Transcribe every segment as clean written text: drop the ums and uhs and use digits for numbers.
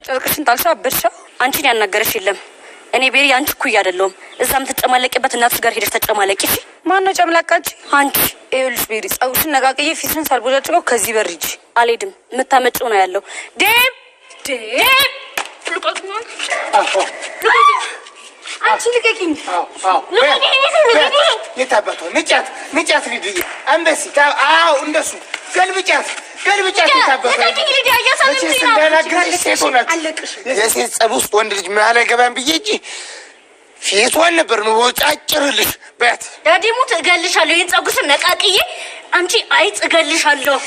ጨርቅሽን ጣልሻ አበድሻ አንቺን ያናገረሽ የለም እኔ ቤሪ አንቺ ኩይ አይደለም እዛም ተጨማለቀበት እናትሽ ጋር ሄደሽ ተጨማለቂ እሺ ማን ነው ጨምላቃች አንቺ ኤልስ ቤሪ ጸውሽን ነጋቀዬ ፊትሽን ሳልቦጫጭቀው ከዚህ በርጂ አልሄድም የምታመጪው ነው ያለው ዴብ ፍልቆጥማን አንቺ ልቀቂኝ የታባቷ ንጫት ልጅ አንበሲ አዎ እንደሱ ገልብጫት የታባቷ መቼስ እንዳናገርሽ ሴት ሆናችሁ የሴት ጸብ ውስጥ ወንድ ልጅ መሀል አይገባም ብዬ እንጂ ፊቷን ነበር መቦጫጭርልሽ በት ዳዲሙት እገልሻለሁ ይህን ጸጉስን ነቃቅዬ አንቺ አይጥ እገልሻለሁ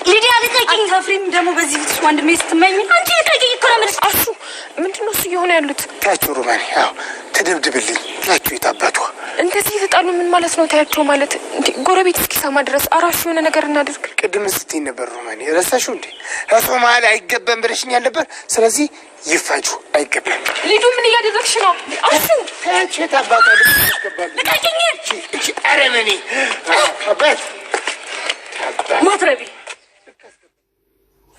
ሊዲያ ልቀቂኝ ታፍሪም ደግሞ በዚህ ፊትሽ ወንድሜ ስትመኝ አንቺ ልቀቂኝ እኮ ነው የምልሽ አሹ ምንድን ነው እሱ እየሆነ ያሉት ታችሁ ሩማኒ ያው ትድብድብልኝ ናችሁ የታባቷ እንደዚህ የተጣሉ ምን ማለት ነው ታያቸው ማለት ጎረቤት እስኪሰማ ድረስ አራሹ የሆነ ነገር እናድርግ ቅድም ስትይ ነበር ሩማኒ ረሳሽው እንዴ እሱ መሀል አይገባም ብለሽኛል ነበር ስለዚህ ይፋጁ አይገባም ሊዱ ምን እያደረግሽ ነው አሹ ታችሁ የታባቷ ልቀቂኝ እቺ አረመኔ አባት ማትረቢ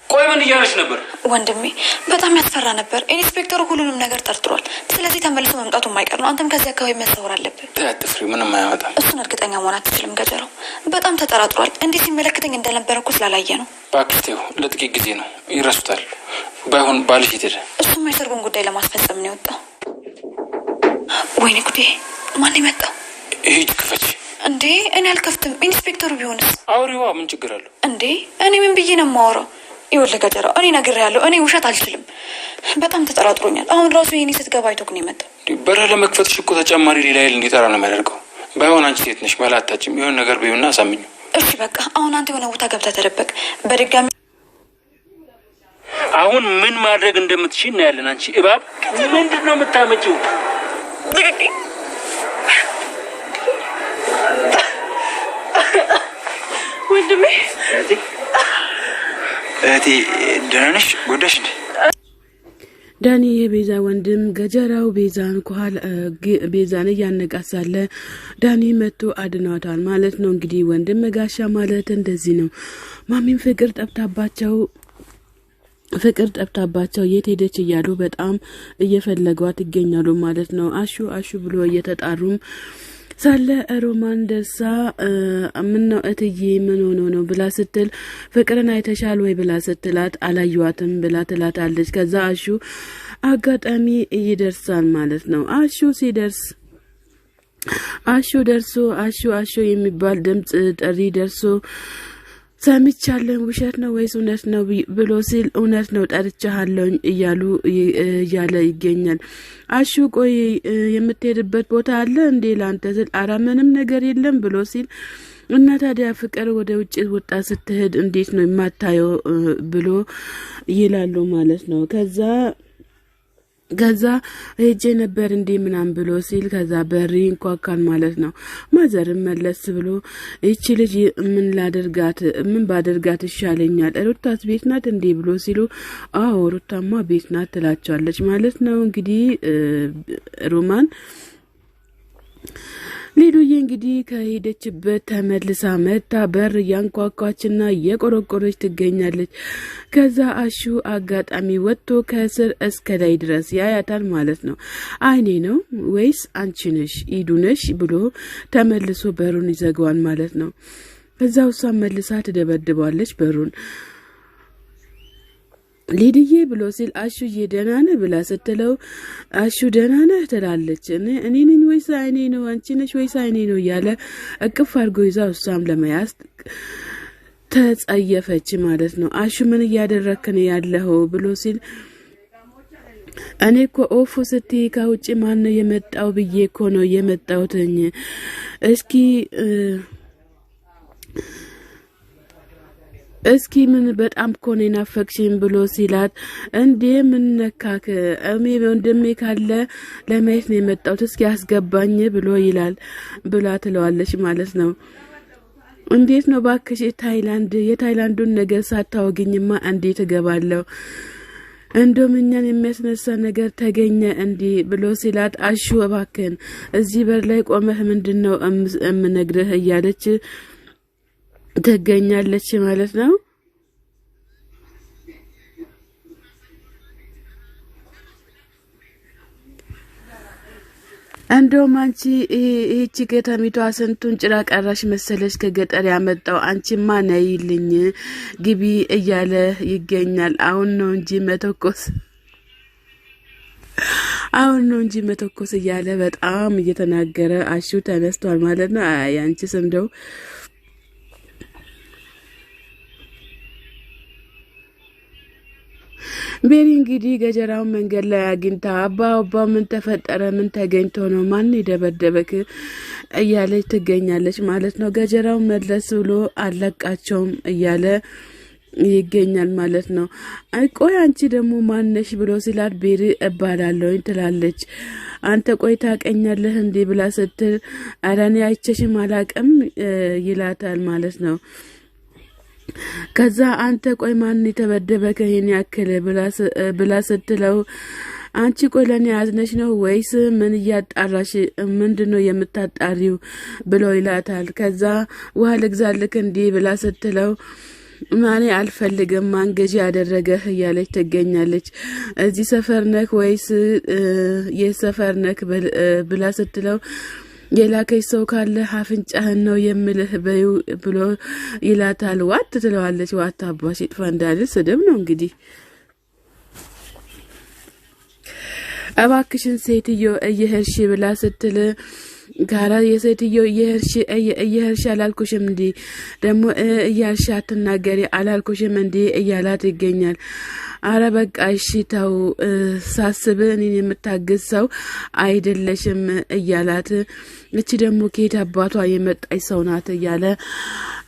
ቆይ ምን እያለሽ ነበር ወንድሜ በጣም ያስፈራ ነበር ኢንስፔክተሩ ሁሉንም ነገር ጠርጥሯል ስለዚህ ተመልሶ መምጣቱ የማይቀር ነው አንተም ከዚህ አካባቢ መሰወር አለብህ ተያጥፍሪ ምንም አያመጣም እሱን እርግጠኛ መሆን አትችልም ገጀራው በጣም ተጠራጥሯል እንዴ ሲመለከተኝ እንደነበረ እኮ ስላላየ ነው ባክስቴው ለጥቂት ጊዜ ነው ይረሱታል ባይሆን ባልሽ ይተደ እሱም የሰርጉን ጉዳይ ለማስፈጸም ነው የወጣው ወይኔ ጉዴ ማን ይመጣው ሂድ ክፈች እንዴ እኔ አልከፍትም ኢንስፔክተሩ ቢሆንስ አውሪዋ ምን ችግር አለው እንዴ እኔ ምን ብዬ ነው የማወራው ይወለ ገጀራው እኔ ነግሬያለሁ እኔ ውሸት አልችልም በጣም ተጠራጥሮኛል አሁን ራሱ የኔ ስትገባ አይቶክ ነው የመጣው በር ለመክፈትሽ እኮ ተጨማሪ ሌላ ኃይል እንዲጠራ ነው የሚያደርገው ባይሆን አንቺ ሴት ነሽ መላታችም የሆነ ነገር ቢሆንና አሳምኙ እሺ በቃ አሁን አንተ የሆነ ቦታ ገብተህ ተደበቅ በድጋሚ አሁን ምን ማድረግ እንደምትችይ እናያለን አንቺ እባብ ምንድነው የምታመጪው ወንድሜ እቴ ደህና ነሽ ጎዳሽ እንዴ ዳኒ የቤዛ ወንድም ገጀራው ቤዛን እያነቃሳለ ዳኒ መጥቶ አድኗታል ማለት ነው እንግዲህ ወንድም ጋሻ ማለት እንደዚህ ነው ማሚም ፍቅር ጠብታባቸው የት ሄደች እያሉ በጣም እየፈለጓት ይገኛሉ ማለት ነው አሹ ብሎ እየተጣሩም ሳለ ሮማን ደርሳ ምነው እትዬ ምን ሆኖ ነው ብላ ስትል ፍቅርን አይተሻል ወይ ብላ ስትላት አላየዋትም ብላ ትላታለች ከዛ አሹ አጋጣሚ ይደርሳል ማለት ነው አሹ የሚባል ድምጽ ጥሪ ደርሶ ሰምቻለሁ ውሸት ነው ወይስ እውነት ነው ብሎ ሲል እውነት ነው ጠርቻለሁ እያለ ይገኛል አሹ ቆይ የምትሄድበት ቦታ አለ እንዴ ላንተ ስል ኧረ ምንም ነገር የለም ብሎ ሲል እና ታዲያ ፍቅር ወደ ውጭ ወጣ ስትሄድ እንዴት ነው የማታየው ብሎ ይላሉ ማለት ነው ከዛ ሄጄ ነበር እንዴ ምናም ብሎ ሲል ከዛ በሪ እንኳን ማለት ነው ማዘርም መለስ ብሎ እቺ ልጅ ምን ባደርጋት ይሻለኛል ሩታስ ቤት ናት እንዴ ብሎ ሲሉ አዎ ሩታማ ቤት ናት ትላቻለች ማለት ነው እንግዲህ ሮማን ሊዱዬ እንግዲህ ከሄደችበት ተመልሳ መጣ በር ያንኳኳችና የቆረቆረች ትገኛለች ከዛ አሹ አጋጣሚ ወጥቶ ከስር እስከ ላይ ድረስ ያያታል ማለት ነው አይኔ ነው ወይስ አንቺ ነሽ ኢዱ ነሽ ብሎ ተመልሶ በሩን ይዘጋዋል ማለት ነው ከዛው እሷ መልሳ ትደበድባለች በሩን ሊዲዬ ብሎ ሲል አሹዬ ደህና ነህ ብላ ስትለው አሹ ደህና ነህ ትላለች እኔ ነኝ ወይስ አይኔ ነው አንቺ ነሽ ወይስ አይኔ ነው ያለ እቅፍ አድርጎ ይዛው እሷም ለመያዝ ተጸየፈች ማለት ነው አሹ ምን እያደረክ ነው ያለው ብሎ ሲል እኔ እኮ ኦፉ ስትይ ከውጭ ማን ነው የመጣው ብዬ እኮ ነው የመጣሁትኝ እስኪ ምን በጣም ኮኔ ናፈቅሽኝ ብሎ ሲላት እንዴ ምን ነካክ ወንድሜ ካለ ለማየት ነው የመጣሁት እስኪ አስገባኝ ብሎ ይላል ብላ ትለዋለች ማለት ነው እንዴት ነው ባክሽ የታይላንዱን ነገር ሳታወግኝማ እንዴት እገባለሁ እንደውም እኛን የሚያስነሳ ነገር ተገኘ እንዴ ብሎ ሲላት አሹ እባክህን እዚህ በር ላይ ቆመህ ምንድነው እምነግርህ እያለች ትገኛለች ማለት ነው እንደውም አንቺ ይህቺ ከተሚቷ ስንቱን ጭራ ቀራሽ መሰለሽ ከገጠር ያመጣው አንቺማ ነይልኝ ግቢ እያለ ይገኛል። አሁን ነው እንጂ መተኮስ እያለ በጣም እየተናገረ አሹ ተነስቷል ማለት ነው። አይ አንቺስ እንደው ቤሪ እንግዲህ ገጀራውን መንገድ ላይ አግኝታ አባ ምን ተፈጠረ? ምን ተገኝቶ ነው? ማን ይደበደበክ? እያለች ትገኛለች ማለት ነው። ገጀራው መለስ ብሎ አለቃቸውም እያለ ይገኛል ማለት ነው። ቆይ አንቺ ደግሞ ማነሽ ብሎ ሲላት ቤሪ እባላለሁኝ ትላለች። አንተ ቆይ ታቀኛለህ እንዴ ብላ ስትል ኧረ እኔ አይቼሽም አላቅም ይላታል ማለት ነው። ከዛ አንተ ቆይ ማን የተበደበ ከሄን ያክል ብላ ስትለው አንቺ ቆይ ለኔ ያዝነሽ ነው ወይስ ምን እያጣራሽ ምንድነው የምታጣሪው ብሎ ይላታል። ከዛ ውሃ ልግዛልክ እንዴ ብላ ስትለው ማኔ አልፈልግም ማንገጂ ያደረገህ እያለች ትገኛለች። እዚህ ሰፈር ነክ ወይስ የሰፈር ነክ ብላ ስትለው የላከች ሰው ካለ አፍንጫህን ነው የምልህ በዩ ብሎ ይላታል። ዋት ትለዋለች። ዋት አባሽ ይጥፋ እንዳለ ስድብ ነው እንግዲህ። እባክሽን ሴትዮ እየሄድሽ ብላ ስትል ጋራ የሴትዮ እየሄድሽ አላልኩሽም እንዴ ደግሞ እያልሽ አትናገሪ አላልኩሽም እንዴ እያላት ይገኛል። አረ በቃ እሺ ተው ሳስብ እኔን የምታግዝ ሰው አይደለሽም እያላት እቺ ደግሞ ከየት አባቷ የመጣች ሰው ናት እያለ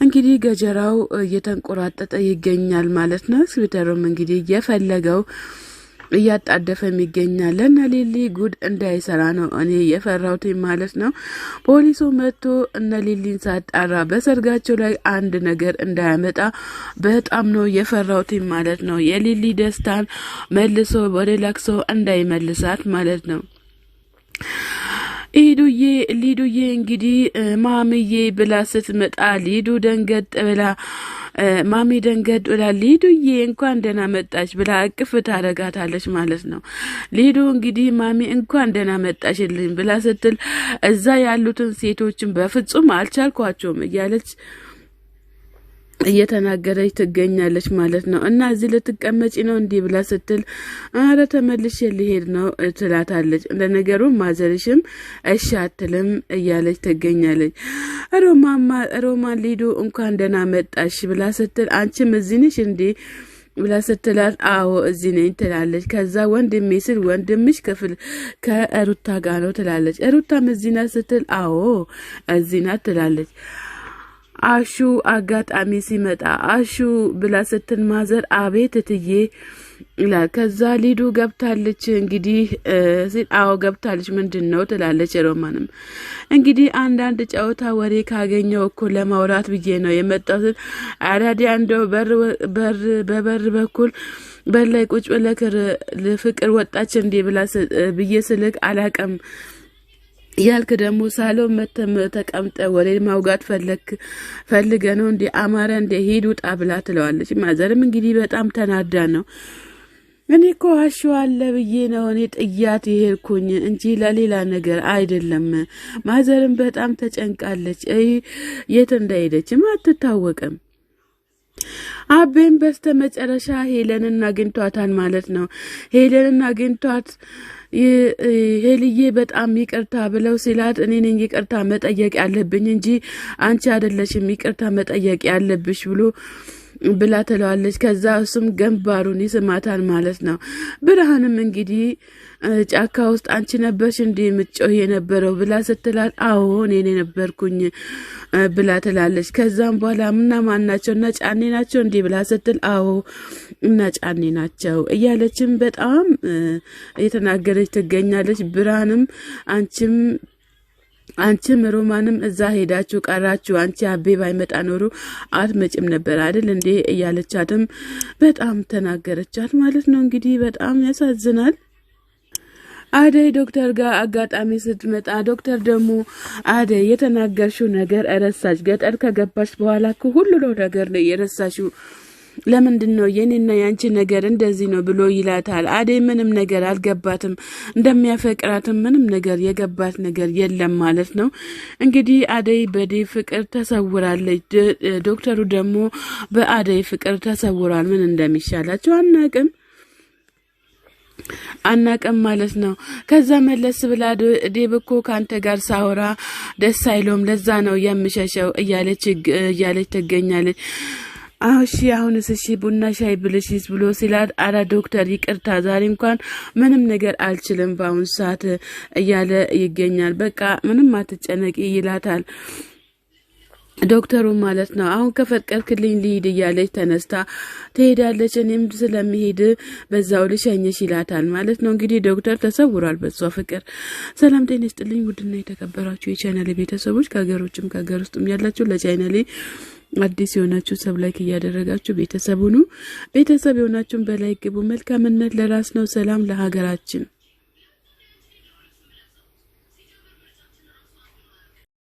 እንግዲህ ገጀራው እየተንቆራጠጠ ይገኛል ማለት ነው። ስዊተሩም እንግዲህ የፈለገው እያጣደፈም ይገኛል። እና ሊሊ ጉድ እንዳይሰራ ነው እኔ የፈራሁት ማለት ነው። ፖሊሱ መጥቶ እነ ሊሊን ሳጣራ በሰርጋቸው ላይ አንድ ነገር እንዳያመጣ በጣም ነው የፈራሁት ማለት ነው። የሊሊ ደስታን መልሶ ወደ ለቅሶ እንዳይመልሳት ማለት ነው። ሊዱዬ እንግዲህ ማሚዬ ብላ ስትመጣ ሊዱ ደንገጥ ብላ ማሚ ደንገጥ ብላ ሊዱዬ እንኳን ደህና መጣች ብላ እቅፍ ታረጋታለች ማለት ነው። ሊዱ እንግዲህ ማሚ እንኳን ደህና መጣሽልኝ ብላ ስትል እዛ ያሉትን ሴቶችን በፍጹም አልቻልኳቸውም እያለች እየተናገረች ትገኛለች ማለት ነው። እና እዚህ ልትቀመጪ ነው እንዲህ ብላ ስትል አረ ተመልሼ ልሄድ ነው ትላታለች። ለነገሩ ማዘርሽም እሺ አትልም እያለች ትገኛለች። ሮማን ሊዱ እንኳን ደህና መጣሽ ብላ ስትል አንቺም እዚህ ነሽ እንዴ ብላ ስትላት አዎ እዚህ ነኝ ትላለች። ከዛ ወንድሜ ስል ወንድምሽ ክፍል ከሩታ ጋር ነው ትላለች። ሩታም እዚህ ናት ስትል አዎ እዚህ ናት ትላለች። አሹ አጋጣሚ ሲመጣ አሹ ብላ ስትል ማዘር አቤት እትዬ ይላል። ከዛ ሊዱ ገብታለች እንግዲህ አዎ ገብታለች ምንድነው ትላለች። ሮማንም እንግዲህ አንዳንድ ጨዋታ ወሬ ካገኘው እኮ ለማውራት ብዬ ነው የመጣሁት። አራዲያ እንደው በበር በኩል በላይ ቁጭ ብለህ ለፍቅር ወጣች እንዴ ብላ ብዬ ስልክ አላቀም ያልክ ደግሞ ሳሎን መተም ተቀምጠ ወሬ ማውጋት ፈልገ ነው እንዴ አማረ እንዴ ሂድ ውጣ ብላ ትለዋለች። ማዘርም እንግዲህ በጣም ተናዳ ነው እኔ እኮ አለ ብዬ ነው እኔ ጥያት ይሄድኩኝ እንጂ ለሌላ ነገር አይደለም። ማዘርም በጣም ተጨንቃለች። የት እንደሄደችም አትታወቅም። አቤም በስተመጨረሻ ሄለንን አግኝቷታል ማለት ነው። ሄለንን አግኝቷት ሄልዬ በጣም ይቅርታ ብለው ሲላት እኔ ነኝ ይቅርታ መጠየቅ ያለብኝ እንጂ አንቺ አይደለሽም ይቅርታ መጠየቅ ያለብሽ ብላ ትለዋለች። ከዛ እሱም ገንባሩን ይስማታል ማለት ነው። ብርሃንም እንግዲህ ጫካ ውስጥ አንቺ ነበርሽ እንዴ ምጮህ የነበረው ብላ ስትላት አዎ እኔ ነበርኩኝ ብላ ትላለች። ከዛም በኋላ እና ማን ናቸው እና ጫኔ ናቸው እንዴ ብላ ስትል አዎ እና ጫኔ ናቸው እያለችም በጣም እየተናገረች ትገኛለች። ብርሃንም አንቺም ሮማንም እዛ ሄዳችሁ ቀራችሁ አንቺ አቤ ባይመጣ ኖሮ አትመጭም ነበር አይደል እንዴ እያለቻትም በጣም ተናገረቻት ማለት ነው። እንግዲህ በጣም ያሳዝናል። አደይ ዶክተር ጋር አጋጣሚ ስትመጣ ዶክተር ደግሞ አደይ የተናገርሽው ነገር ረሳሽ፣ ገጠር ከገባሽ በኋላ ሁሉ ነገር ነው የረሳሽው ለምንድነው የኔና ያንቺ ነገር እንደዚህ ነው ብሎ ይላታል። አደይ ምንም ነገር አልገባትም። እንደሚያፈቅራትም ምንም ነገር የገባት ነገር የለም ማለት ነው። እንግዲህ አደይ በዴቭ ፍቅር ተሰውራለች። ዶክተሩ ደግሞ በአደይ ፍቅር ተሰውሯል። ምን እንደሚሻላቸው አናቀም ማለት ነው። ከዛ መለስ ብላ ዴቭ እኮ ካንተ ጋር ሳወራ ደስ አይሎም ለዛ ነው የምሸሸው እያለች ትገኛለች። እሺ አሁንስ እሺ ቡና ሻይ ብልሽስ ብሎ ሲላት አረ ዶክተር ይቅርታ ዛሬ እንኳን ምንም ነገር አልችልም በአሁን ሰዓት እያለ ይገኛል። በቃ ምንም አትጨነቂ ይላታል ዶክተሩ ማለት ነው። አሁን ከፈቀድክልኝ ልሂድ እያለች ተነስታ ትሄዳለች። እኔም ስለሚሄድ በዛው ልሸኝሽ ይላታል ማለት ነው። እንግዲህ ዶክተር ተሰውሯል በሷ ፍቅር። ሰላም ጤና ይስጥልኝ ውድና የተከበራችሁ የቻናሌ ቤተሰቦች ከሀገር ውጭም ከሀገር ውስጥም ያላችሁ ለቻናሌ አዲስ የሆናችሁ ሰብ ላይክ እያደረጋችሁ ቤተሰብ ሁኑ። ቤተሰብ የሆናችሁን በላይክ ግቡ። መልካምነት ለራስ ነው። ሰላም ለሀገራችን።